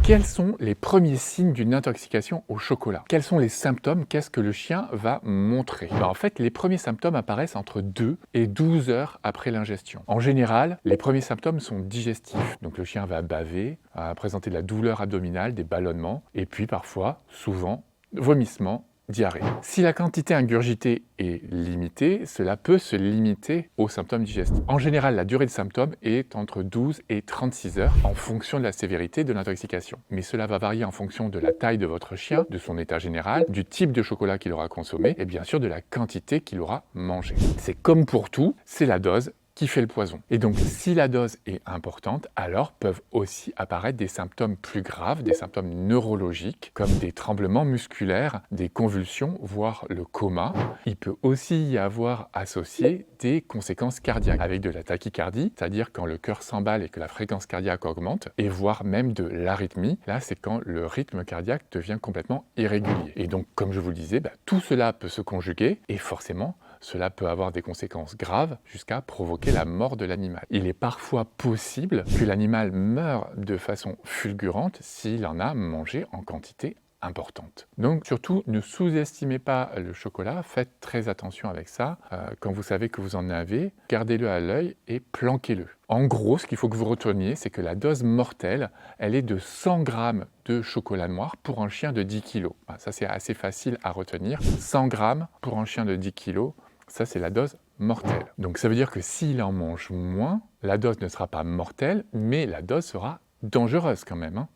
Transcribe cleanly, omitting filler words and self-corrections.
Quels sont les premiers signes d'une intoxication au chocolat? Quels sont les symptômes? Qu'est-ce que le chien va montrer? En fait, les premiers symptômes apparaissent entre 2 et 12 heures après l'ingestion. En général, les premiers symptômes sont digestifs. Donc le chien va baver, présenter de la douleur abdominale, des ballonnements, et puis parfois, souvent, vomissements, diarrhée. Si la quantité ingurgitée est limitée, cela peut se limiter aux symptômes digestifs. En général, la durée de symptômes est entre 12 et 36 heures en fonction de la sévérité de l'intoxication. Mais cela va varier en fonction de la taille de votre chien, de son état général, du type de chocolat qu'il aura consommé et bien sûr de la quantité qu'il aura mangé. C'est comme pour tout, c'est la dose qui fait le poison. Et donc, si la dose est importante, alors peuvent aussi apparaître des symptômes plus graves, des symptômes neurologiques, comme des tremblements musculaires, des convulsions, voire le coma. Il peut aussi y avoir associé des conséquences cardiaques, avec de la tachycardie, c'est-à-dire quand le cœur s'emballe et que la fréquence cardiaque augmente, et voire même de l'arythmie. Là, c'est quand le rythme cardiaque devient complètement irrégulier. Et donc, comme je vous le disais, tout cela peut se conjuguer, et forcément, cela peut avoir des conséquences graves jusqu'à provoquer la mort de l'animal. Il est parfois possible que l'animal meure de façon fulgurante s'il en a mangé en quantité importante. Donc surtout, ne sous-estimez pas le chocolat, faites très attention avec ça. Quand vous savez que vous en avez, gardez-le à l'œil et planquez-le. En gros, ce qu'il faut que vous reteniez, c'est que la dose mortelle, elle est de 100 grammes de chocolat noir pour un chien de 10 kg. Ça, c'est assez facile à retenir. 100 grammes pour un chien de 10 kg, ça, c'est la dose mortelle. Donc ça veut dire que s'il en mange moins, la dose ne sera pas mortelle, mais la dose sera dangereuse quand même.